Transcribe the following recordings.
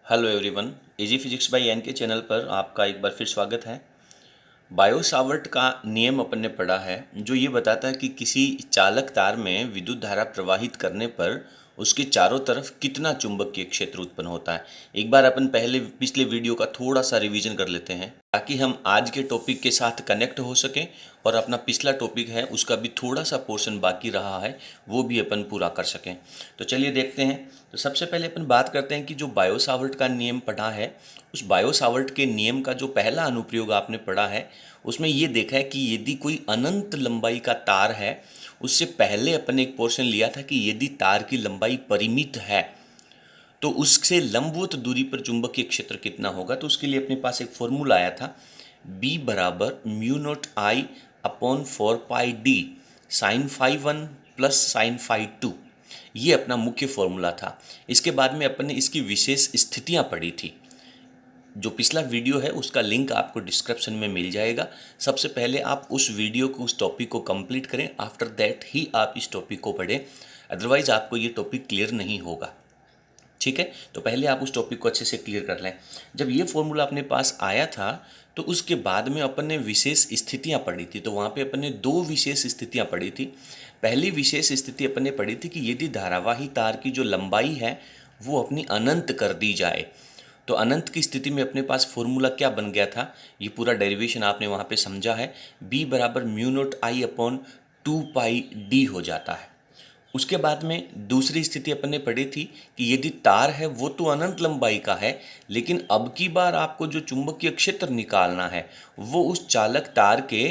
Hello everyone, easy physics by N K channel पर आपका एक बार फिर स्वागत है। बायो सावर्ट का नियम अपन ने पढ़ा है जो ये बताता है कि किसी चालक तार में विद्युत धारा प्रवाहित करने पर उसके चारों तरफ कितना चुंबकीय क्षेत्र उत्पन्न होता है। एक बार अपन पिछले वीडियो का थोड़ा सा रिवीजन कर लेते हैं ताकि हम आज के टॉपिक के साथ कनेक्ट हो सकें और अपना पिछला टॉपिक है उसका भी थोड़ा सा पोर्शन बाकी रहा है वो भी अपन पूरा कर सकें। तो चलिए देखते हैं। तो सबसे पहले अपन बात करते हैं कि जो बायो सावर्ट का नियम पढ़ा है उस बायो सावर्ट के नियम का जो पहला अनुप्रयोग आपने पढ़ा है उसमें ये देखा है कि यदि कोई अनंत लंबाई का तार है, उससे पहले अपन एक पोर्शन लिया था कि यदि तार की लंबाई परिमित है तो उससे लंबवत दूरी पर चुंबकीय क्षेत्र कितना होगा। तो उसके लिए अपने पास एक फॉर्मूला आया था, B बराबर mu not I upon 4 pi D sine phi one plus sine phi two. ये अपना मुख्य फॉर्मूला था। इसके बाद में अपन ने इसकी विशेष स्थितियां पढ़ी थी। जो पिछला वीडियो है उसका लिंक आपको डिस्क्रिप्शन में मिल जाएगा। सबसे पहले आप उस वीडियो को, उस टॉपिक को कंप्लीट करें, आफ्टर दैट ही आप इस टॉपिक को पढ़ें, अदरवाइज आपको ये टॉपिक क्लियर नहीं होगा। ठीक है, तो पहले आप उस टॉपिक को अच्छे से क्लियर कर लें। जब ये फॉर्मूला अपने पास आया था तो उसके बाद में अपन ने विशेष स्थितियां पढ़ी थी। तो वहाँ पे अपन ने दो विशेष स्थितियां पढ़ी थी। पहली विशेष स्थिति अपन ने पढ़ी थी कि यदि धारावाही तार की जो लंबाई है वो अपनी अनंत कर दी जाए, तो अनंत की स्थिति में अपने पास फॉर्मूला क्या बन गया था, ये पूरा डेरिवेशन आपने वहाँ पे समझा है। B बराबर mu not I upon 2 pi D हो जाता है। उसके बाद में दूसरी स्थिति अपन ने पढ़ी थी कि यदि तार है वो तो अनंत लंबाई का है, लेकिन अब की बार आपको जो चुंबकीय क्षेत्र निकालना है वो उस चालक तार के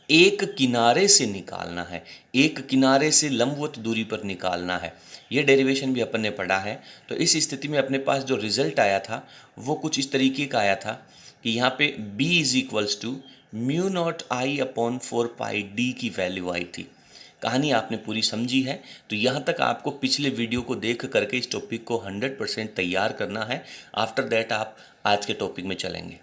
एक किनारे से निकालना है, एक किनारे से लंबवत दूरी पर निकालना है। ये डेरिवेशन भी अपन ने पढ़ा है। तो इस स्थिति में अपने पास जो रिजल्ट आया था वो कुछ इस तरीके का आया था कि यहाँ पे B is equals to mu not I upon 4 pi d की वैल्यू आई थी। कहानी आपने पूरी समझी है। तो यहाँ तक आपको पिछले वीडियो को देख करके इस टॉपिक को 100% तैयार करना है। आफ्टर दैट आप आज के टॉपिक में चलेंगे।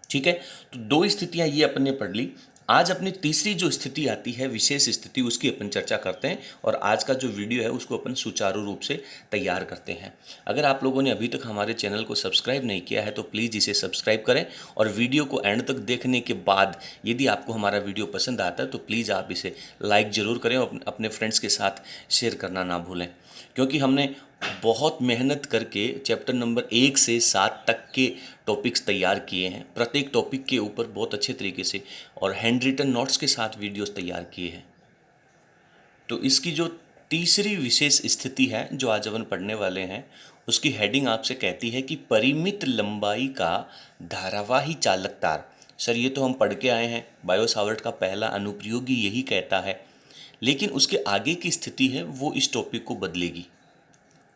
ठीक है, तो दो स्थितियां ये अपन ने पढ़ ली। आज अपनी तीसरी जो स्थिति आती है, विशेष स्थिति, उसकी अपन चर्चा करते हैं और आज का जो वीडियो है उसको अपन सुचारू रूप से तैयार करते हैं। अगर आप लोगों ने अभी तक हमारे चैनल को सब्सक्राइब नहीं किया है तो प्लीज़ इसे सब्सक्राइब करें और वीडियो को एंड तक देखने के बाद यदि आपको हमारा वीडियो पसंद आता है तो प्लीज़ आप इसे लाइक ज़रूर करें और अपने फ्रेंड्स के साथ शेयर करना ना भूलें, क्योंकि हमने बहुत मेहनत करके चैप्टर नंबर 1 से 7 तक के टॉपिक्स तैयार किए हैं। प्रत्येक टॉपिक के ऊपर बहुत अच्छे तरीके से और हैंड रिटन नोट्स के साथ वीडियोस तैयार किए हैं। तो इसकी जो तीसरी विशेष स्थिति है जो आज अपन पढ़ने वाले हैं उसकी हेडिंग आपसे कहती है कि परिमित लंबाई का धारावाही चालक तार। सर ये तो हम पढ़ के आए हैं, बायो सावर्ट का पहला अनुप्रयोग ही यही कहता है, लेकिन उसके आगे की स्थिति है वो इस टॉपिक को बदलेगी।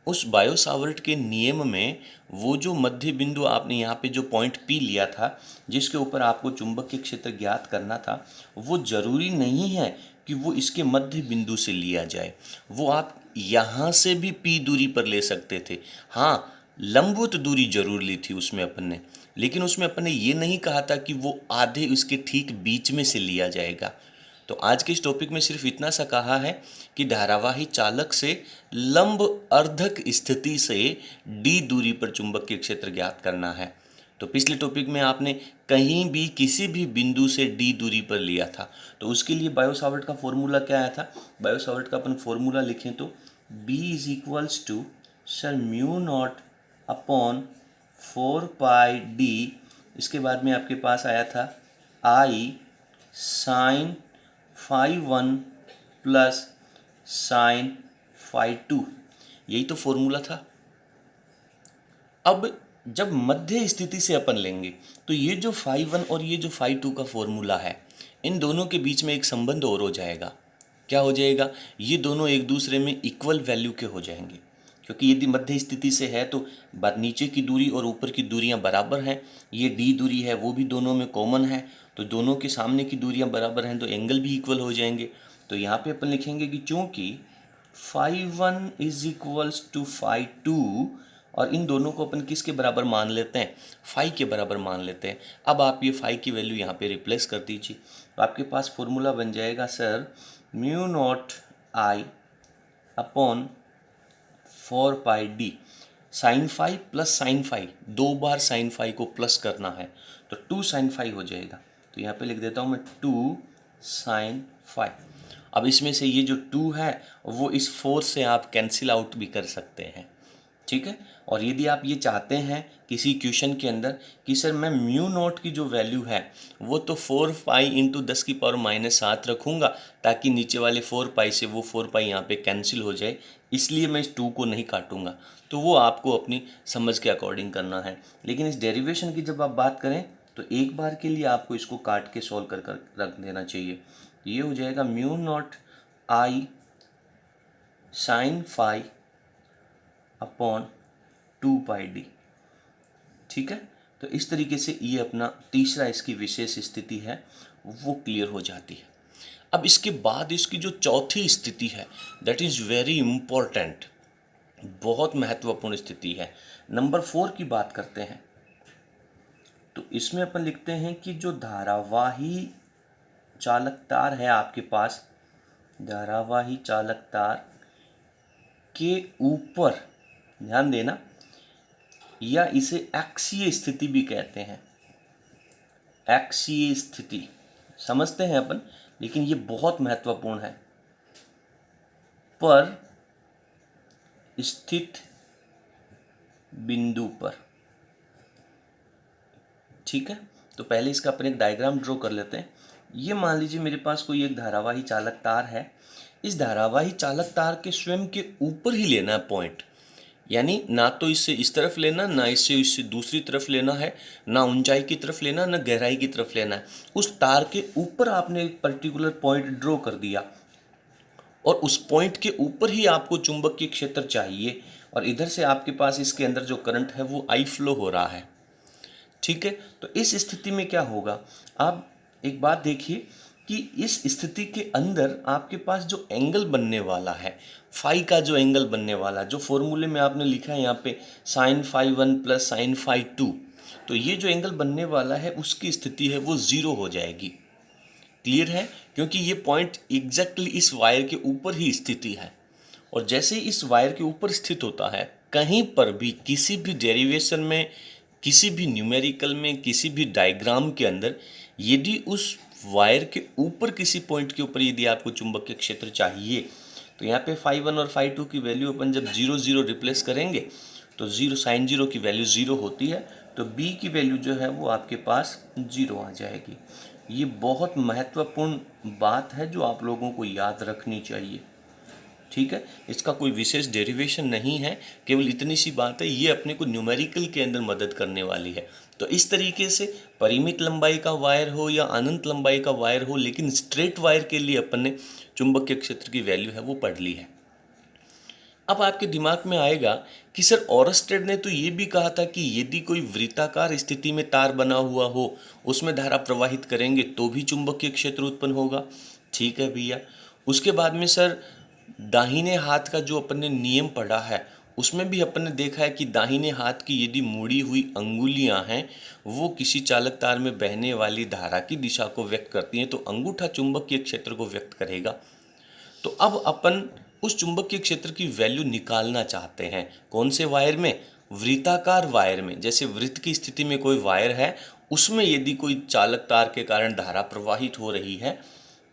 उस बायो सावर्ट के नियम में वो जो मध्य बिंदु आपने यहाँ पे जो पॉइंट पी लिया था जिसके ऊपर आपको चुंबकीय क्षेत्र ज्ञात करना था, वो जरूरी नहीं है कि वो इसके मध्य बिंदु से लिया जाए। वो आप यहाँ से भी पी दूरी पर ले सकते थे। हाँ, लंबवत दूरी जरूर ली थी उसमें अपन ने, लेकिन उसमें अपन ने ये नहीं कहा था कि वो आधे इसके ठीक बीच में से लिया जाएगा। तो आज के इस टॉपिक में सिर्फ इतना सा कहा है कि धारावाही चालक से लंब अर्धक स्थिति से डी दूरी पर चुंबकीय क्षेत्र ज्ञात करना है। तो पिछले टॉपिक में आपने कहीं भी किसी भी बिंदु से डी दूरी पर लिया था, तो उसके लिए बायो सावर्ट का फॉर्मूला क्या आया था। बायो सावर्ट का अपन फॉर्मूला लिखें तो B is equals to sir mu nought upon 4 pi D. इसके बाद में आपके पास आया था I sine phi one plus sine phi two. यही तो फॉर्मूला था। अब जब मध्य स्थिति से अपन लेंगे तो ये जो फाई वन और ये जो फाई टू का फॉर्मूला है, इन दोनों के बीच में एक संबंध और हो जाएगा। क्या हो जाएगा, ये दोनों एक दूसरे में इक्वल वैल्यू के हो जाएंगे, क्योंकि यदि मध्य स्थिति से है तो नीचे की दूरी और ऊपर की दूरियां बराबर हैं। ये डी दूरी है वो भी दोनों में कॉमन है, तो दोनों के सामने की दूरियां बराबर हैं तो एंगल भी इक्वल हो जाएंगे। तो यहाँ पे अपन लिखेंगे कि चूंकि phi one is equals to phi two, और इन दोनों को अपन किसके बराबर मान लेते हैं, फाई के बराबर मान लेते हैं। अब आप ये फाई की वैल्यू यहाँ पे रिप्लेस कर दीजिए, तो आपके पास फॉर्मूला बन जाएगा sir mu not I upon 4 pi D sine phi plus sine phi, 2 बार साइन फाई को प्लस करना है तो 2 साइन फाई हो जाएगा। तो यहाँ पे लिख देता हूँ मैं 2 साइन फाई। अब इसमें से ये जो 2 है वो इस 4 से आप कैंसिल आउट भी कर सकते हैं, ठीक है। और यदि आप ये चाहते हैं किसी क्वेश्चन के अंदर कि सर मैं म्यू नॉट की जो वैल्यू है वो तो 4 पाई इंटू 10⁻⁷ रखूँगा ताकि नीचे वाले 4 पाई से वो 4 पाई यहाँ पे कैंसिल हो जाए, इसलिए मैं इस 2 को नहीं काटूंगा, तो वो आपको अपनी समझ के अकॉर्डिंग करना है। लेकिन इस डेरिवेशन की जब आप बात करें तो एक बार के लिए आपको इसको काट के सॉल्व कर कर रख देना चाहिए। ये हो जाएगा mu not I sine phi upon 2 pi D, ठीक है। तो इस तरीके से ये अपना तीसरा इसकी विशेष स्थिति है वो क्लियर हो जाती है। अब इसके बाद इसकी जो चौथी स्थिति है दैट इज़ वेरी इम्पोर्टेंट, बहुत महत्वपूर्ण स्थिति है। नंबर 4 की बात करते हैं तो इसमें अपन लिखते हैं कि जो धारावाही चालक तार है आपके पास, धारावाही चालक तार के ऊपर, ध्यान देना, या इसे अक्षीय स्थिति भी कहते हैं, अक्षीय स्थिति समझते हैं अपन, लेकिन ये बहुत महत्वपूर्ण है, पर स्थित बिंदु पर, ठीक है। तो पहले इसका अपन एक डायग्राम ड्रॉ कर लेते हैं। ये मान लीजिए मेरे पास कोई एक धारावाही चालक तार है, इस धारावाही चालक तार के स्वयं के ऊपर ही लेना है पॉइंट, यानी ना तो इससे इस तरफ लेना, ना इससे दूसरी तरफ लेना है, ना ऊंचाई की तरफ लेना, ना गहराई की तरफ लेना है। उस तार के ऊपर आपने एक पर्टिकुलर पॉइंट ड्रॉ कर दिया और उस पॉइंट के ऊपर ही आपको चुंबकीय क्षेत्र चाहिए, और इधर से आपके पास इसके अंदर जो करंट है वो आई फ्लो हो रहा है, ठीक है। तो इस स्थिति में क्या होगा, आप एक बात देखिए कि इस स्थिति के अंदर आपके पास जो एंगल बनने वाला है, फाई का जो एंगल बनने वाला, जो फॉर्मूले में आपने लिखा है यहाँ पे sine phi 1 plus sine phi 2, तो ये जो एंगल बनने वाला है उसकी स्थिति है वो 0 हो जाएगी। क्लियर है, क्योंकि ये पॉइंट एग्जैक्टली इस वायर के ऊपर ही स्थिति है, और जैसे ही इस वायर के ऊपर स्थित होता है, कहीं पर भी किसी भी डेरिवेशन में, किसी भी न्यूमेरिकल में, किसी भी डायग्राम के अंदर यदि उस वायर के ऊपर किसी पॉइंट के ऊपर यदि आपको चुंबकीय क्षेत्र चाहिए, तो यहाँ पे फाई 1 और फाई 2 की वैल्यू अपन जब 0 0 रिप्लेस करेंगे तो 0 साइन 0 की वैल्यू 0 होती है, तो बी की वैल्यू जो है वो आपके पास 0 आ जाएगी। ये बहुत महत्वपूर्ण बात है जो आप लोगों को याद रखनी चाहिए, ठीक है। इसका कोई विशेष डेरिवेशन नहीं है, केवल इतनी सी बात है, ये अपने को न्यूमेरिकल के अंदर मदद करने वाली है। तो इस तरीके से परिमित लंबाई का वायर हो या अनंत लंबाई का वायर हो, लेकिन स्ट्रेट वायर के लिए अपन ने चुंबकीय क्षेत्र की वैल्यू है वो पढ़ ली है। अब आपके दिमाग में आएगा कि सर ऑरस्टेड ने तो ये भी कहा था कि यदि कोई वृत्ताकार स्थिति में तार बना हुआ हो उसमें धारा प्रवाहित करेंगे तो भी चुंबकीय क्षेत्र उत्पन्न होगा। ठीक है भैया, उसके बाद में सर दाहिने हाथ का जो अपन ने नियम पढ़ा है उसमें भी अपन ने देखा है कि दाहिने हाथ की यदि मुड़ी हुई अंगुलियां हैं वो किसी चालक तार में बहने वाली धारा की दिशा को व्यक्त करती हैं, तो अंगूठा चुंबकीय क्षेत्र को व्यक्त करेगा। तो अब अपन उस चुंबकीय क्षेत्र की वैल्यू निकालना चाहते हैं, कौन से वायर में, वृत्ताकार वायर में। जैसे वृत्त की स्थिति में कोई वायर है, उसमें यदि कोई चालक तार के कारण धारा प्रवाहित हो रही है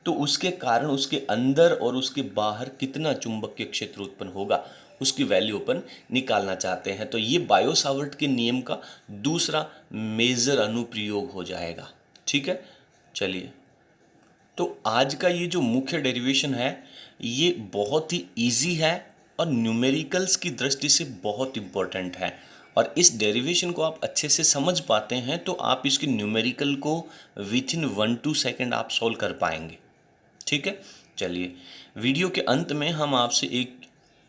तो उसके कारण उसके अंदर और उसके बाहर कितना चुंबकीय क्षेत्र उत्पन्न होगा, उसकी वैल्यू अपन निकालना चाहते हैं। तो ये बायो सावर्ट के नियम का दूसरा मेजर अनुप्रयोग हो जाएगा। ठीक है, चलिए, तो आज का ये जो मुख्य डेरिवेशन है ये बहुत ही इजी है और न्यूमेरिकल्स की दृष्टि से बहुत इम्पोर्टेंट है, और इस डेरिवेशन को आप अच्छे से समझ पाते हैं तो आप इसके न्यूमेरिकल को विथ इन 1-2 सेकेंड आप सॉल्व कर पाएंगे। ठीक है, चलिए, वीडियो के अंत में हम आपसे एक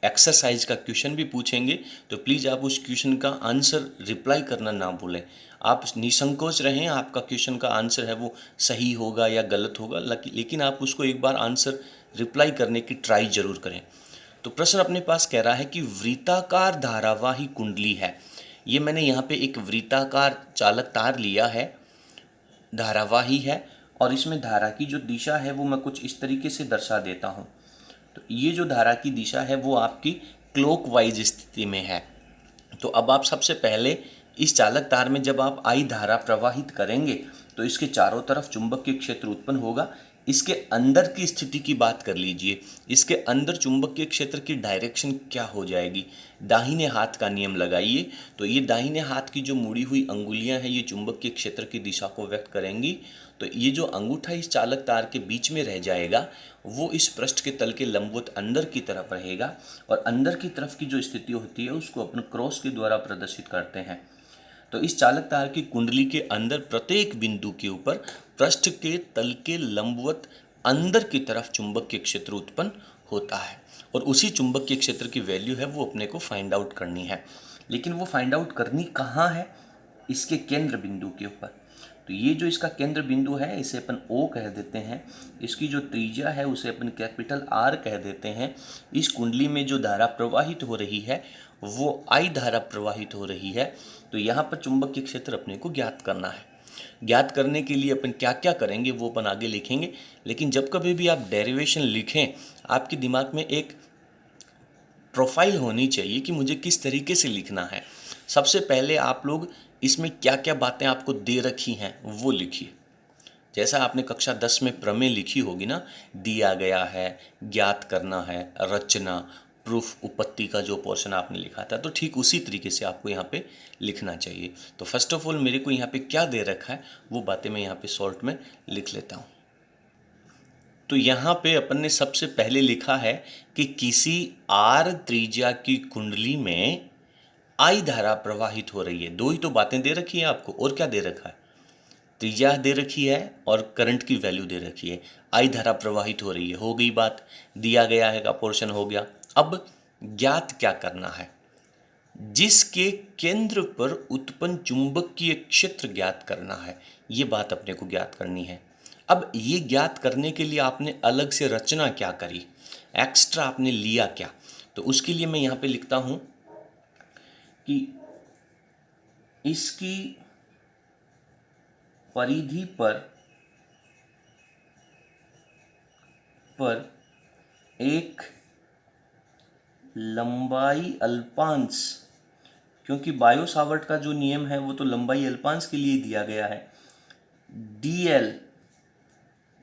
एक्सरसाइज का क्वेश्चन भी पूछेंगे, तो प्लीज़ आप उस क्वेश्चन का आंसर रिप्लाई करना ना भूलें। आप निसंकोच रहें, आपका क्वेश्चन का आंसर है वो सही होगा या गलत होगा, लेकिन आप उसको एक बार आंसर रिप्लाई करने की ट्राई जरूर करें। तो प्रश्न अपने पास कह रहा है कि वृत्ताकार धारावाही कुंडली है। ये मैंने यहाँ पे एक वृत्ताकार चालक तार लिया है, धारावाही है, और इसमें धारा की जो दिशा है वो मैं कुछ इस तरीके से दर्शा देता हूँ। तो ये जो धारा की दिशा है वो आपकी क्लॉकवाइज स्थिति में है, तो अब आप सबसे पहले इस चालक तार में जब आप I धारा प्रवाहित करेंगे तो इसके चारों तरफ चुंबकीय क्षेत्र उत्पन्न होगा। इसके अंदर की स्थिति की बात कर लीजिए, इसके अंदर चुंबकीय क्षेत्र की डायरेक्शन क्या हो जाएगी। दाहिने हाथ का नियम लगाइए, तो ये दाहिने हाथ की जो मुड़ी हुई अंगुलियां हैं ये चुंबकीय क्षेत्र की दिशा को व्यक्त करेंगी। तो ये जो अंगूठा इस चालक तार के बीच में रह जाएगा वो इस पृष्ठ के तल के लंबवत अंदर की तरफ रहेगा, और अंदर की तरफ की जो स्थिति होती है उसको अपन क्रॉस के द्वारा प्रदर्शित करते हैं। तो इस चालक तार की कुंडली के अंदर प्रत्येक बिंदु के ऊपर पृष्ठ के तल के लंबवत अंदर की तरफ चुंबकीय क्षेत्र उत्पन्न होता है, और उसी चुंबकीय क्षेत्र की वैल्यू है वो अपने को फाइंड आउट करनी है। लेकिन वो फाइंड आउट करनी कहाँ है, इसके केंद्र बिंदु के ऊपर। तो ये जो इसका केंद्र बिंदु है इसे अपन O कह देते हैं, इसकी जो त्रिज्या है उसे अपन कैपिटल R कह देते हैं। इस कुंडली में जो धारा प्रवाहित हो रही है वो I धारा प्रवाहित हो रही है। तो यहाँ पर चुंबकीय क्षेत्र अपने को ज्ञात करना है। ज्ञात करने के लिए अपन क्या क्या करेंगे वो अपन आगे लिखेंगे, लेकिन जब कभी भी आप डेरिवेशन लिखें आपके दिमाग में एक प्रोफाइल होनी चाहिए कि मुझे किस तरीके से लिखना है। सबसे पहले आप लोग इसमें क्या क्या बातें आपको दे रखी हैं वो लिखिए। जैसा आपने कक्षा 10 में प्रमेय लिखी होगी ना, दिया गया है, ज्ञात करना है, रचना, प्रूफ, उपपत्ति का जो पोर्शन आपने लिखा था, तो ठीक उसी तरीके से आपको यहाँ पे लिखना चाहिए। तो फर्स्ट ऑफ ऑल मेरे को यहाँ पे क्या दे रखा है वो बातें मैं यहाँ पे शॉर्ट में लिख लेता हूँ। तो यहाँ पे अपन ने सबसे पहले लिखा है कि किसी R त्रिज्या की कुंडली में I धारा प्रवाहित हो रही है। दो ही तो बातें दे रखी है आपको, और क्या दे रखा है, त्रिज्या दे रखी है और करंट की वैल्यू दे रखी है। I धारा प्रवाहित हो रही है, हो गई बात, दिया गया है का पोर्शन हो गया। अब ज्ञात क्या करना है, जिसके केंद्र पर उत्पन्न चुंबकीय क्षेत्र ज्ञात करना है, ये बात अपने को ज्ञात करनी है। अब ये ज्ञात करने के लिए आपने अलग से रचना क्या करी, एक्स्ट्रा आपने लिया क्या, तो उसके लिए मैं यहाँ पे लिखता हूँ कि इसकी परिधि पर एक लंबाई अल्पांश, क्योंकि बायो सावर्ट का जो नियम है वो तो लंबाई अल्पांश के लिए दिया गया है, dl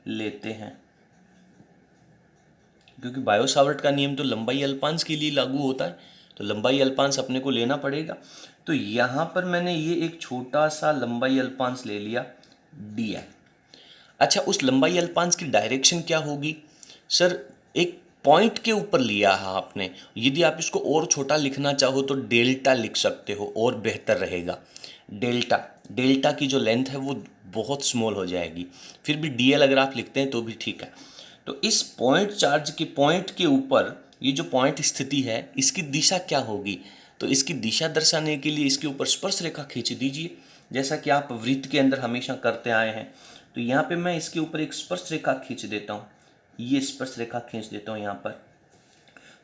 लेते हैं, क्योंकि बायो सावर्ट का नियम तो लंबाई अल्पांश के लिए लागू होता है, तो लंबाई अल्पांश अपने को लेना पड़ेगा। तो यहाँ पर मैंने ये एक छोटा सा लंबाई अल्पांश ले लिया dl। अच्छा, उस लंबाई अल्पांश की डायरेक्शन क्या होगी सर, एक पॉइंट के ऊपर लिया है आपने। यदि आप इसको और छोटा लिखना चाहो तो डेल्टा लिख सकते हो और बेहतर रहेगा। डेल्टा की जो लेंथ है वो बहुत स्मॉल हो जाएगी, फिर भी dl अगर आप लिखते हैं तो भी ठीक है। तो इस पॉइंट चार्ज के पॉइंट के ऊपर ये जो पॉइंट स्थिति है इसकी दिशा क्या होगी, तो इसकी दिशा दर्शाने के लिए इसके ऊपर स्पर्श रेखा खींच दीजिए, जैसा कि आप वृत्त के अंदर हमेशा करते आए हैं। तो यहाँ पे मैं इसके ऊपर एक स्पर्श रेखा खींच देता हूँ, ये स्पर्श रेखा खींच देता हूँ यहाँ पर।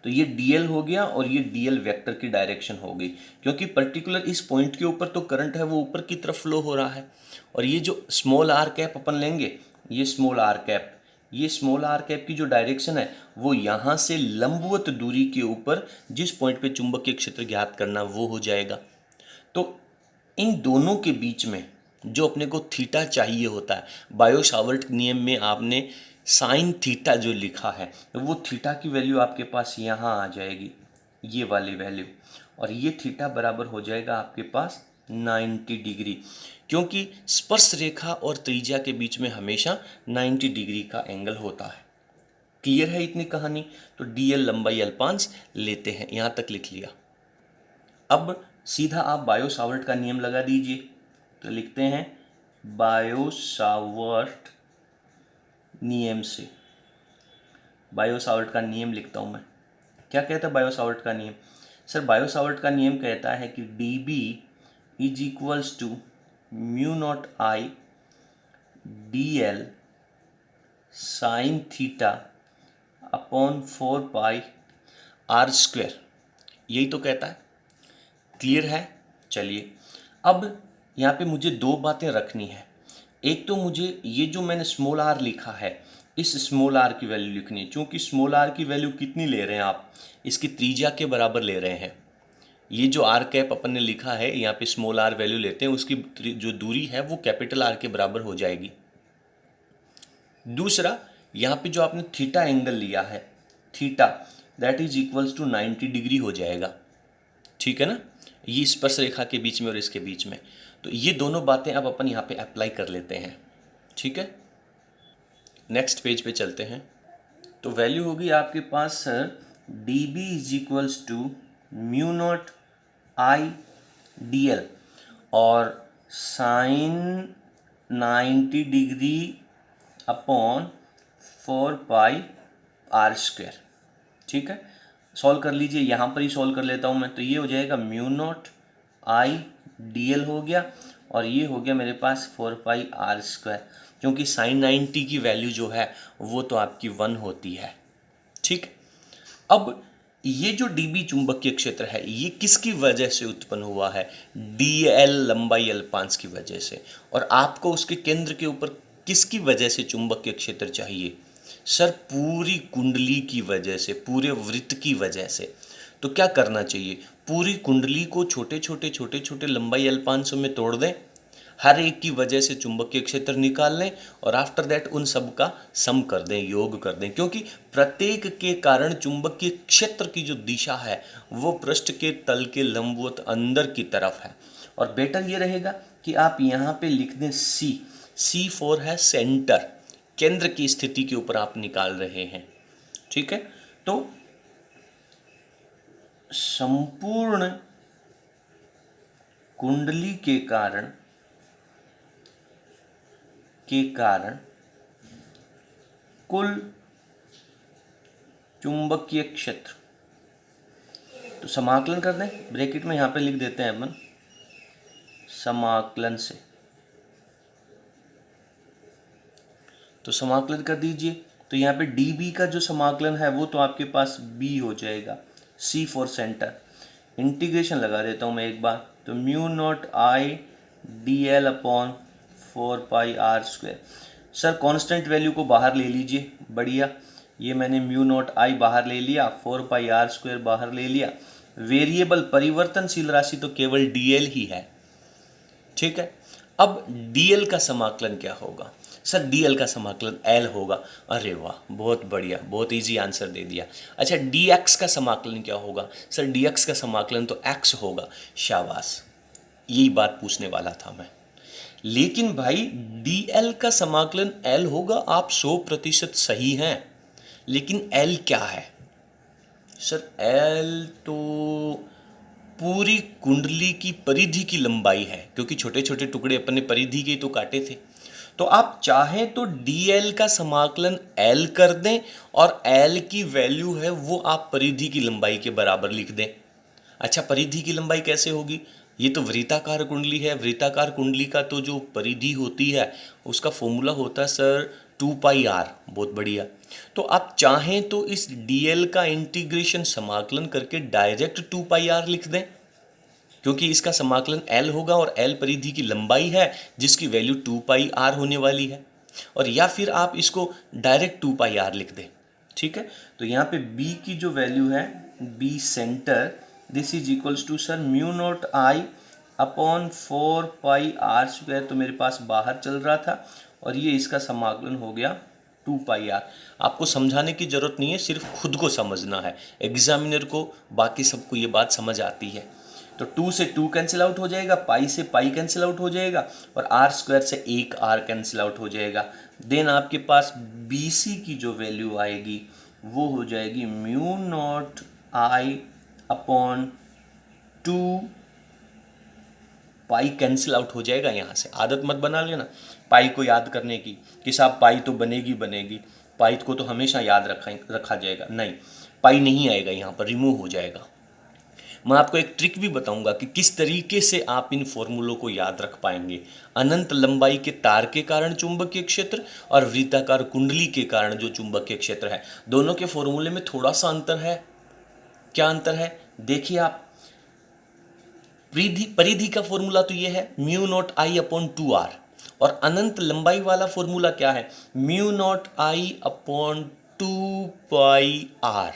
तो ये dl हो गया और ये dl वेक्टर की डायरेक्शन हो गई, क्योंकि पर्टिकुलर इस पॉइंट के ऊपर तो करंट है वो ऊपर की तरफ फ्लो हो रहा है। और ये जो स्मॉल r कैप अपन लेंगे, ये स्मॉल r कैप, ये स्मॉल r कैप की जो डायरेक्शन है वो यहाँ से लंबवत दूरी के ऊपर जिस पॉइंट पे चुंबकीय क्षेत्र ज्ञात करना वो हो जाएगा। तो इन दोनों के बीच में जो अपने को थीटा चाहिए होता है, बायो सावर्ट नियम में आपने साइन थीटा जो लिखा है वो थीटा की वैल्यू आपके पास यहाँ आ जाएगी, ये वाली वैल्यू, और ये थीटा बराबर हो जाएगा आपके पास 90 डिग्री, क्योंकि स्पर्श रेखा और त्रिज्या के बीच में हमेशा 90 डिग्री का एंगल होता है। क्लियर है इतनी कहानी। तो dl लंबाई अल्पांश लेते हैं, यहाँ तक लिख लिया। अब सीधा आप बायो सावर्ट का नियम लगा दीजिए, तो लिखते हैं बायो सावर्ट नियम से। बायो सावर्ट का नियम लिखता हूँ मैं, क्या कहता है बायो सावर्ट का नियम सर, बायो सावर्ट का नियम कहता है कि dB is equals to mu not I dl sine theta upon 4 pi r square, यही तो कहता है। क्लियर है। चलिए अब यहाँ पे मुझे दो बातें रखनी है। एक तो मुझे ये जो मैंने स्मॉल r लिखा है इस स्मॉल r की वैल्यू लिखनी है, चूँकि स्मॉल r की वैल्यू कितनी ले रहे हैं आप, इसकी त्रिज्या के बराबर ले रहे हैं। ये जो आर कैप अपन ने लिखा है यहाँ पे स्मॉल आर वैल्यू लेते हैं, उसकी जो दूरी है वो कैपिटल आर के बराबर हो जाएगी। दूसरा, यहाँ पे जो आपने थीटा एंगल लिया है, theta that is equals to 90 degree हो जाएगा, ठीक है ना, ये स्पर्श रेखा के बीच में और इसके बीच में। तो ये दोनों बातें अब अपन यहाँ पे अप्लाई कर लेते हैं, ठीक है। नेक्स्ट पेज पे चलते हैं। तो वैल्यू होगी आपके पास sir D B is equals to mu not I D L और sine 90 degree upon 4 pi are square, ठीक है। सॉल्व कर लीजिए, यहाँ पर ही सॉल्व कर लेता हूँ मैं। तो ये हो जाएगा mu not I D L हो गया और ये हो गया मेरे पास 4 पाई आर स्क्वायर, क्योंकि साइन 90 की वैल्यू जो है वो तो आपकी 1 होती है, ठीक। अब ये जो डीबी चुंबकीय क्षेत्र है ये किसकी वजह से उत्पन्न हुआ है? डी एल लंबाई अल्पांश की वजह से। और आपको उसके केंद्र के ऊपर किसकी वजह से चुंबकीय क्षेत्र चाहिए? सर पूरी कुंडली की वजह से, पूरे वृत्त की वजह से। तो क्या करना चाहिए? पूरी कुंडली को छोटे छोटे लंबाई अल्पांशों में तोड़ दें, हर एक की वजह से चुंबकीय क्षेत्र निकाल लें और आफ्टर दैट उन सब का सम कर दें, योग कर दें, क्योंकि प्रत्येक के कारण चुंबकीय क्षेत्र की जो दिशा है वो पृष्ठ के तल के लंबवत अंदर की तरफ है। और बेटर ये रहेगा कि आप यहाँ पे लिख दें सी फॉर है सेंटर, केंद्र की स्थिति के ऊपर आप निकाल रहे हैं, ठीक है। तो संपूर्ण कुंडली के कारण कुल चुंबकीय क्षेत्र, तो समाकलन कर दें, ब्रैकेट में यहां पे लिख देते हैं अपन समाकलन से। तो समाकलन कर दीजिए। तो यहाँ पे डी बी का जो समाकलन है वो तो आपके पास बी हो जाएगा, सी फॉर सेंटर। इंटीग्रेशन लगा देता हूँ मैं एक बार। तो mu not I D l upon 4 pi are square. Sir constant value को बाहर ले लीजिए, बढ़िया। ये मैंने म्यू नॉट आई बाहर ले लिया, 4 पाई आर स्क्वायर बाहर ले लिया। वेरिएबल परिवर्तनशील राशि तो केवल डी एल ही है, ठीक है। अब डी एल का समाकलन क्या होगा? सर डी एल का समाकलन एल होगा। अरे वाह, बहुत बढ़िया, बहुत इजी आंसर दे दिया। अच्छा, डी एक्स का समाकलन क्या होगा? सर डी एक्स का समाकलन तो एक्स होगा। शाबाश, यही बात पूछने वाला था मैं। लेकिन भाई डी एल का समाकलन एल होगा, आप 100% सही हैं। लेकिन एल क्या है? सर एल तो पूरी कुंडली की परिधि की लंबाई है, क्योंकि छोटे छोटे टुकड़े अपने परिधि के तो काटे थे। तो आप चाहें तो dl का समाकलन l कर दें और l की वैल्यू है वो आप परिधि की लंबाई के बराबर लिख दें। अच्छा, परिधि की लंबाई कैसे होगी? ये तो वृत्ताकार कुंडली है, वृत्ताकार कुंडली का तो जो परिधि होती है उसका फॉर्मूला होता है सर 2 पाई r। बहुत बढ़िया। तो आप चाहें तो इस dl का इंटीग्रेशन समाकलन करके डायरेक्ट 2 पाई r लिख दें, क्योंकि इसका समाकलन L होगा और L परिधि की लंबाई है जिसकी वैल्यू 2 पाई R होने वाली है। और या फिर आप इसको डायरेक्ट 2 पाई R लिख दें, ठीक है। तो यहाँ पे B की जो वैल्यू है, B centre, this is equals to sir mu not I upon 4 pi R square, तो मेरे पास बाहर चल रहा था और ये इसका समाकलन हो गया 2 पाई R। आपको समझाने की जरूरत नहीं है, सिर्फ खुद को समझना है। एग्जामिनर को, बाकी सबको ये बात समझ आती है। तो 2 से 2 कैंसिल आउट हो जाएगा, पाई से पाई कैंसिल आउट हो जाएगा और आर स्क्वायर से एक आर कैंसिल आउट हो जाएगा। देन आपके पास बी सी की जो वैल्यू आएगी वो हो जाएगी mu naught I upon 2 pi cancel out हो जाएगा। यहाँ से आदत मत बना लेना पाई को याद करने की कि साहब पाई तो बनेगी, पाई को तो हमेशा याद रखा जाएगा। नहीं, पाई नहीं आएगा, यहाँ पर रिमूव हो जाएगा। मैं आपको एक ट्रिक भी बताऊंगा कि किस तरीके से आप इन फॉर्मूलों को याद रख पाएंगे। अनंत लंबाई के तार के कारण चुंबकीय क्षेत्र और वृत्ताकार कुंडली के कारण जो चुंबकीय क्षेत्र है, दोनों के फॉर्मूले में थोड़ा सा अंतर है। क्या अंतर है? देखिए आप, परिधि का फॉर्मूला तो ये है mu not I upon 2 r, और अनंत लंबाई वाला फॉर्मूला क्या है? Mu not I upon 2 pi r.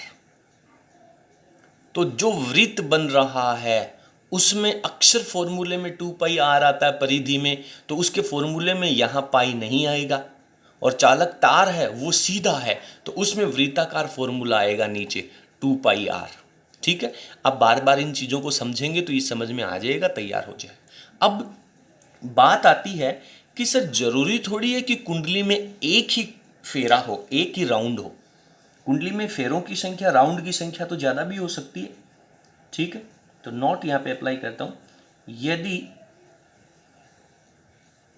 तो जो वृत्त बन रहा है उसमें अक्सर फॉर्मूले में 2 पाई आर आता है परिधि में, तो उसके फॉर्मूले में यहाँ पाई नहीं आएगा। और चालक तार है वो सीधा है, तो उसमें वृत्ताकार फॉर्मूला आएगा नीचे 2 पाई आर। ठीक है, अब बार बार इन चीज़ों को समझेंगे तो ये समझ में आ जाएगा, तैयार हो जाए। अब बात आती है कि सर जरूरी थोड़ी है कि कुंडली में एक ही फेरा हो, एक ही राउंड हो। कुंडली में फेरों की संख्या, राउंड की संख्या तो ज़्यादा भी हो सकती है। ठीक है, तो नोट यहाँ पे अप्लाई करता हूँ। यदि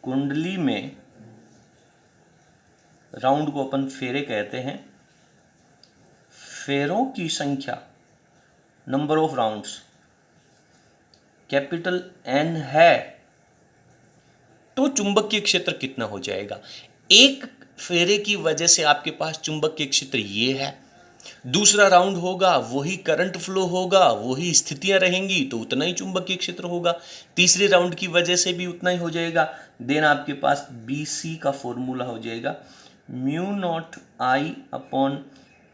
कुंडली में, राउंड को अपन फेरे कहते हैं, फेरों की संख्या, number of rounds capital N है, तो चुंबकीय क्षेत्र कितना हो जाएगा? एक फेरे की वजह से आपके पास चुंबकीय क्षेत्र ये है, दूसरा राउंड होगा वही करंट फ्लो होगा, वही स्थितियां रहेंगी तो उतना ही चुंबकीय क्षेत्र होगा, तीसरे राउंड की वजह से भी उतना ही हो जाएगा। देन आपके पास BC का फॉर्मूला हो जाएगा mu not I upon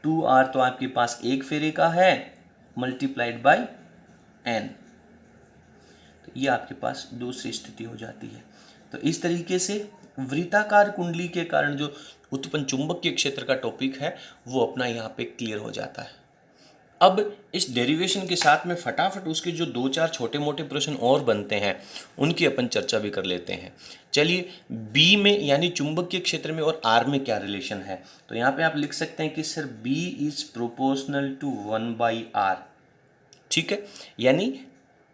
2R, तो आपके पास एक फेरे का है, मल्टीप्लाइड बाय N, तो ये आपके पास दूसरी स्थिति हो जाती है। तो इस तरीके से वृत्ताकार कुंडली के कारण जो उत्पन्न चुंबकीय क्षेत्र का टॉपिक है वो अपना यहाँ पे क्लियर हो जाता है। अब इस डेरिवेशन के साथ में फटाफट उसके जो 2-4 छोटे मोटे प्रश्न और बनते हैं उनकी अपन चर्चा भी कर लेते हैं। चलिए, बी में यानी चुंबकीय क्षेत्र में और आर में क्या रिलेशन है, तो यहाँ पे आप लिख सकते हैं कि sir B is proportional to 1/r। ठीक है, यानी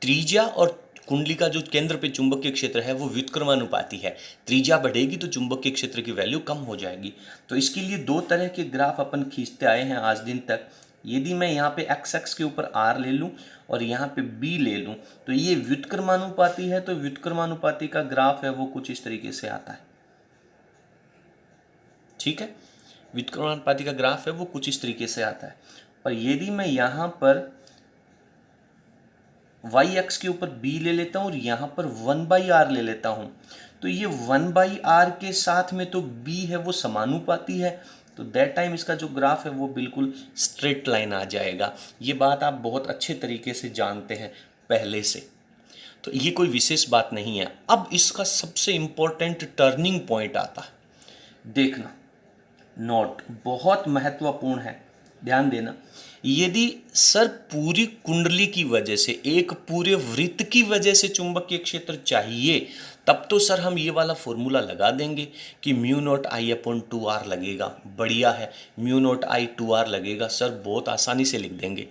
त्रिज्या और कुंडली का जो केंद्र पे चुंबकीय क्षेत्र है वो व्युत्क्रमानुपाती है। त्रिज्या बढ़ेगी तो चुंबकीय क्षेत्र की वैल्यू कम हो जाएगी। तो इसके लिए 2 तरह के ग्राफ अपन खींचते आए हैं आज दिन तक। यदि मैं यहाँ पे x के ऊपर r ले लूँ और यहाँ पे b ले लूँ तो ये व्युत्क्रमानुपाती है, तो व्युत्क्रमानुपाती का ग्राफ है वो कुछ इस तरीके से आता है। ठीक है, व्युत्क्रमानुपाती का ग्राफ है वो कुछ इस तरीके से आता है। और यदि मैं यहाँ पर y के ऊपर b ले लेता हूँ और यहाँ पर 1/r ले लेता हूँ, तो ये 1/r के साथ में तो b है वो समानुपाती है, तो दैट टाइम इसका जो ग्राफ है वो बिल्कुल स्ट्रेट लाइन आ जाएगा। ये बात आप बहुत अच्छे तरीके से जानते हैं पहले से, तो ये कोई विशेष बात नहीं है। अब इसका सबसे इम्पोर्टेंट टर्निंग पॉइंट आता है, देखना, नोट बहुत महत्वपूर्ण है, ध्यान देना। यदि सर पूरी कुंडली की वजह से, एक पूरे वृत्त की वजह से चुंबकीय क्षेत्र चाहिए, तब तो सर हम ये वाला फॉर्मूला लगा देंगे कि mu naught I upon 2R लगेगा। बढ़िया है, म्यू नॉट I 2R लगेगा सर, बहुत आसानी से लिख देंगे।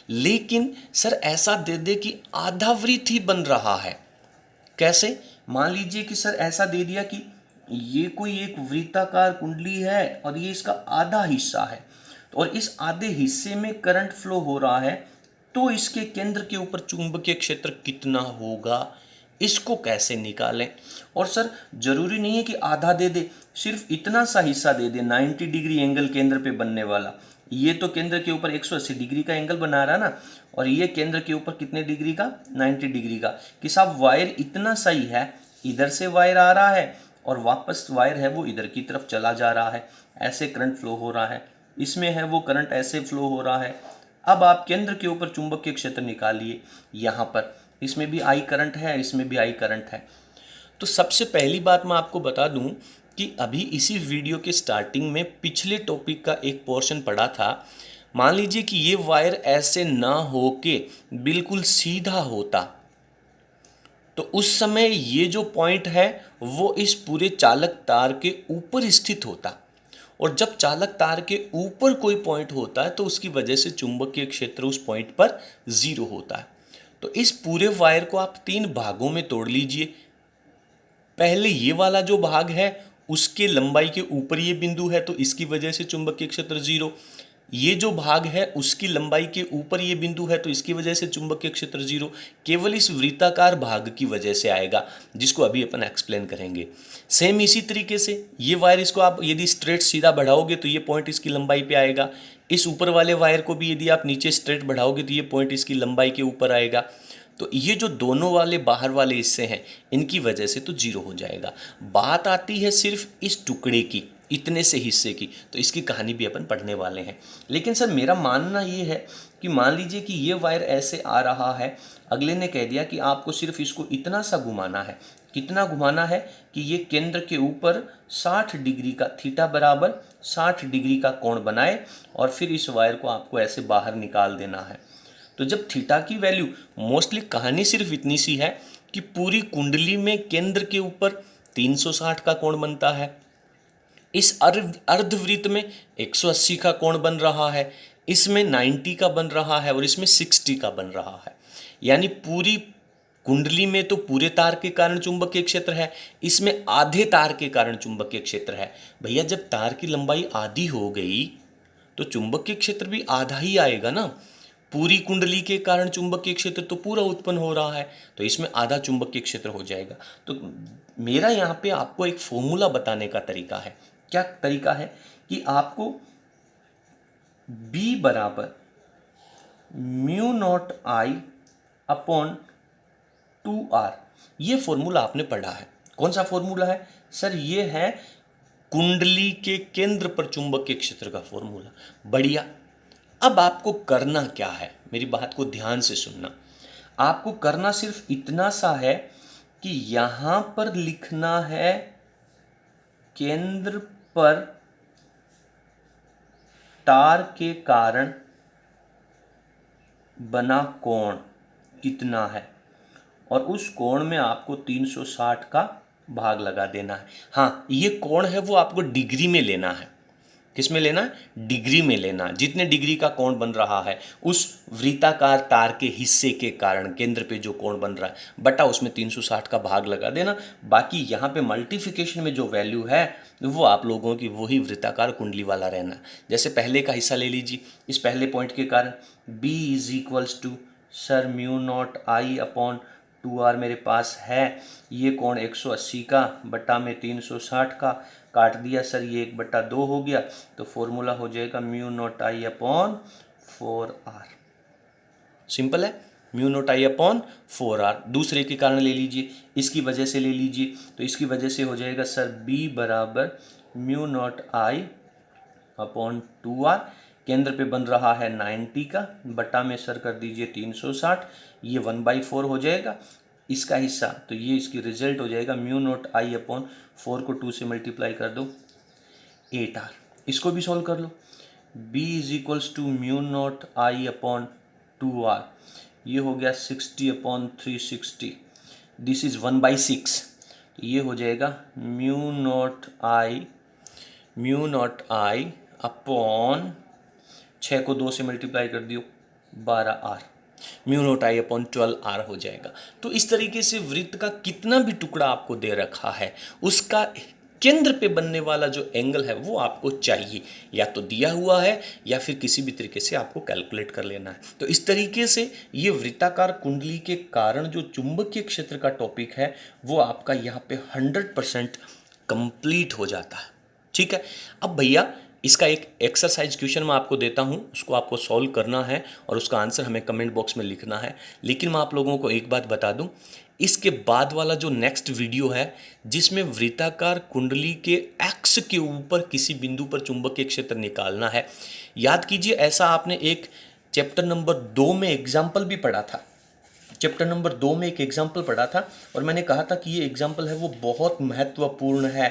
लेकिन सर ऐसा दे दे कि आधा वृत्त ही बन रहा है। कैसे? मान लीजिए कि सर ऐसा दे दिया कि ये कोई एक वृत्ताकार कुंडली है और ये इसका आधा हिस्सा है, और इस आधे हिस्से में करंट फ्लो हो रहा है, तो इसके केंद्र के ऊपर चुंबकीय क्षेत्र कितना होगा, इसको कैसे निकालें? और सर जरूरी नहीं है कि आधा दे दे, सिर्फ इतना सा हिस्सा दे दे 90 डिग्री एंगल केंद्र पे बनने वाला। ये तो केंद्र के ऊपर 180 डिग्री का एंगल बना रहा ना, और ये केंद्र के ऊपर कितने डिग्री का, 90 डिग्री का, कि साहब वायर इतना सही है, इधर से वायर आ रहा है और वापस वायर है वो इधर की तरफ चला जा रहा है, ऐसे करंट फ्लो हो रहा है, इसमें है वो करंट ऐसे फ्लो हो रहा है। अब आप केंद्र के ऊपर चुंबकीय क्षेत्र निकालिए, यहाँ पर इसमें भी I करंट है, इसमें भी I करंट है। तो सबसे पहली बात मैं आपको बता दूं कि अभी इसी वीडियो के स्टार्टिंग में पिछले टॉपिक का एक पोर्शन पढ़ा था। मान लीजिए कि ये वायर ऐसे ना होके बिल्कुल सीधा होता, तो उस समय ये जो पॉइंट है वो इस पूरे चालक तार के ऊपर स्थित होता, और जब चालक तार के ऊपर कोई पॉइंट होता है तो उसकी वजह से चुंबकीय क्षेत्र उस पॉइंट पर 0 होता है। तो इस पूरे वायर को आप 3 भागों में तोड़ लीजिए। पहले ये वाला जो भाग है उसके लंबाई के ऊपर ये बिंदु है, तो इसकी वजह से चुंबकीय क्षेत्र 0। ये जो भाग है उसकी लंबाई के ऊपर ये बिंदु है, तो इसकी वजह से चुंबकीय क्षेत्र 0। केवल इस वृत्ताकार भाग की वजह से आएगा, जिसको अभी अपन एक्सप्लेन करेंगे। सेम इसी तरीके से ये वायर, इसको आप यदि स्ट्रेट सीधा बढ़ाओगे तो ये पॉइंट इसकी लंबाई पे आएगा। इस ऊपर वाले वायर को भी यदि आप नीचे स्ट्रेट बढ़ाओगे तो ये पॉइंट इसकी लंबाई के ऊपर आएगा। तो ये जो दोनों वाले बाहर वाले हिस्से हैं इनकी वजह से तो 0 हो जाएगा। बात आती है सिर्फ इस टुकड़े की, इतने से हिस्से की, तो इसकी कहानी भी अपन पढ़ने वाले हैं। लेकिन सर मेरा मानना ये है कि मान लीजिए कि ये वायर ऐसे आ रहा है, अगले ने कह दिया कि आपको सिर्फ इसको इतना सा घुमाना है। कितना घुमाना है कि ये केंद्र के ऊपर 60 डिग्री का, थीटा बराबर 60 डिग्री का कोण बनाए और फिर इस वायर को आपको ऐसे बाहर निकाल देना है। तो जब थीटा की वैल्यू, मोस्टली कहानी सिर्फ इतनी सी है कि पूरी कुंडली में केंद्र के ऊपर 360 का कोण बनता है, इस अर्धवृत्त में 180 का कोण बन रहा है, इसमें 90 का बन रहा है और इसमें 60 का बन रहा है। यानी पूरी कुंडली में तो पूरे तार के कारण चुंबकीय क्षेत्र है, इसमें आधे तार के कारण चुंबकीय क्षेत्र है। भैया जब तार की लंबाई आधी हो गई तो चुंबकीय क्षेत्र भी आधा ही आएगा ना। पूरी कुंडली के कारण चुंबकीय क्षेत्र तो पूरा उत्पन्न हो रहा है, तो इसमें आधा चुंबकीय क्षेत्र हो जाएगा। तो मेरा यहाँ पे आपको एक फॉर्मूला बताने का तरीका है। क्या तरीका है कि आपको B बराबर mu not I upon 2R, ये फॉर्मूला आपने पढ़ा है। कौन सा फॉर्मूला है सर? ये है कुंडली के केंद्र पर चुंबकीय क्षेत्र का फॉर्मूला। बढ़िया। अब आपको करना क्या है, मेरी बात को ध्यान से सुनना। आपको करना सिर्फ इतना सा है कि यहां पर लिखना है केंद्र पर तार के कारण बना कोण कितना है, और उस कोण में आपको 360 का भाग लगा देना है। हाँ, ये कोण है वो आपको डिग्री में लेना है। किस में लेना है? डिग्री में लेना। जितने डिग्री का कोण बन रहा है उस वृत्ताकार तार के हिस्से के कारण केंद्र पे जो कोण बन रहा है बटा उसमें 360 का भाग लगा देना। बाकी यहाँ पे मल्टीप्लिकेशन में जो वैल्यू है वो आप लोगों की वही वृत्ताकार कुंडली वाला रहना। जैसे पहले का हिस्सा ले लीजिए, इस पहले पॉइंट के कारण B is equals to sir mu not I upon 2R मेरे पास है। ये कोण 180 का बटा में 360 का, काट दिया सर, ये 1/2 हो गया, तो फॉर्मूला हो जाएगा mu not I upon 4R। Simple है, mu not I upon 4R। दूसरे के कारण ले लीजिए, इसकी वजह से ले लीजिए, तो इसकी वजह से हो जाएगा सर B बराबर mu not I upon 2R। केंद्र पे बन रहा है 90 का, बटा में सर कर दीजिए 360, ये 1/4 हो जाएगा इसका हिस्सा, तो ये इसकी रिजल्ट हो जाएगा म्यू नॉट I अपॉन 4 को 2 से मल्टीप्लाई कर दो 8R। इसको भी सॉल्व कर लो। B is equals to mu not I upon 2R, ये हो गया 60 अपॉन 360, दिस इज 1/6, तो ये हो जाएगा म्यू नॉट I अपॉन 6 को 2 से मल्टीप्लाई कर दियो 12R, mu naught I upon 12R हो जाएगा। तो इस तरीके से वृत्त का कितना भी टुकड़ा आपको दे रखा है उसका केंद्र पे बनने वाला जो एंगल है वो आपको चाहिए, या तो दिया हुआ है या फिर किसी भी तरीके से आपको कैलकुलेट कर लेना है। तो इस तरीके से ये वृत्ताकार कुंडली के कारण जो चुंबकीय क्षेत्र का टॉपिक है वो आपका यहाँ पे 100% कंप्लीट हो जाता है। ठीक है। अब भैया इसका एक एक्सरसाइज क्वेश्चन मैं आपको देता हूं, उसको आपको सॉल्व करना है और उसका आंसर हमें कमेंट बॉक्स में लिखना है। लेकिन मैं आप लोगों को एक बात बता दूं, इसके बाद वाला जो नेक्स्ट वीडियो है जिसमें वृत्ताकार कुंडली के एक्स के ऊपर किसी बिंदु पर चुंबकीय क्षेत्र निकालना है, याद कीजिए ऐसा आपने एक चैप्टर नंबर 2 में एग्जाम्पल भी पढ़ा था। चैप्टर नंबर 2 में एक एग्जाम्पल पढ़ा था और मैंने कहा था कि ये एग्जाम्पल है वो बहुत महत्वपूर्ण है।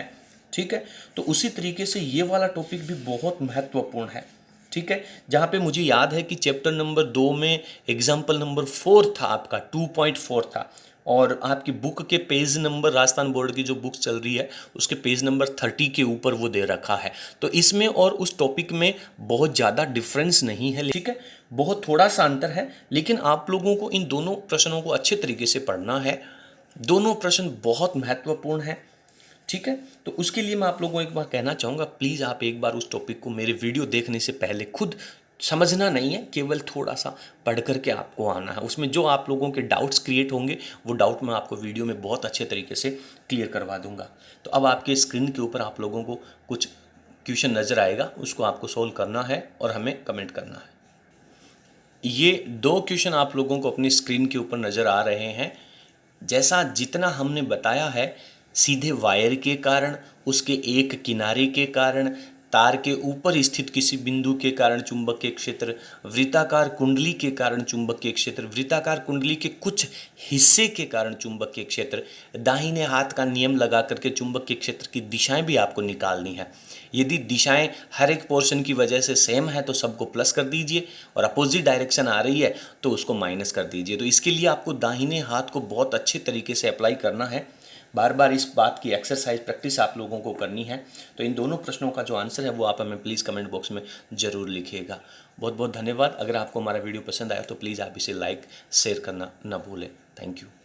ठीक है, तो उसी तरीके से ये वाला टॉपिक भी बहुत महत्वपूर्ण है। ठीक है, जहाँ पे मुझे याद है कि चैप्टर नंबर 2 में एग्जाम्पल नंबर 4 था, आपका 2.4 था, और आपकी बुक के पेज नंबर, राजस्थान बोर्ड की जो बुक्स चल रही है उसके पेज नंबर 30 के ऊपर वो दे रखा है। तो इसमें और उस टॉपिक में बहुत ज़्यादा डिफरेंस नहीं है। ठीक है, बहुत थोड़ा सा अंतर है, लेकिन आप लोगों को इन दोनों प्रश्नों को अच्छे तरीके से पढ़ना है। दोनों प्रश्न बहुत महत्वपूर्ण है। ठीक है, तो उसके लिए मैं आप लोगों को एक बार कहना चाहूँगा, प्लीज़ आप एक बार उस टॉपिक को मेरे वीडियो देखने से पहले खुद समझना नहीं है, केवल थोड़ा सा पढ़ करके आपको आना है। उसमें जो आप लोगों के डाउट्स क्रिएट होंगे वो डाउट मैं आपको वीडियो में बहुत अच्छे तरीके से क्लियर करवा दूंगा। तो अब आपके स्क्रीन के ऊपर आप लोगों को कुछ क्वेश्चन नज़र आएगा, उसको आपको सोल्व करना है और हमें कमेंट करना है। ये 2 क्वेश्चन आप लोगों को अपनी स्क्रीन के ऊपर नज़र आ रहे हैं। जैसा जितना हमने बताया है सीधे वायर के कारण, उसके एक किनारे के कारण, तार के ऊपर स्थित किसी बिंदु के कारण चुंबकीय क्षेत्र, वृत्ताकार कुंडली के कारण चुंबकीय क्षेत्र, वृत्ताकार कुंडली के कुछ हिस्से के कारण चुंबकीय क्षेत्र, दाहिने हाथ का नियम लगा करके चुंबकीय क्षेत्र की दिशाएं भी आपको निकालनी है। यदि दिशाएं हर एक पोर्शन की वजह से सेम है तो सबको प्लस कर दीजिए, और अपोजिट डायरेक्शन आ रही है तो उसको माइनस कर दीजिए। तो इसके लिए आपको दाहिने हाथ को बहुत अच्छे तरीके से अप्लाई करना है। बार बार इस बात की एक्सरसाइज प्रैक्टिस आप लोगों को करनी है। तो इन दोनों प्रश्नों का जो आंसर है वो आप हमें प्लीज़ कमेंट बॉक्स में ज़रूर लिखिएगा। बहुत बहुत धन्यवाद। अगर आपको हमारा वीडियो पसंद आया तो प्लीज़ आप इसे लाइक शेयर करना ना भूलें। Thank you.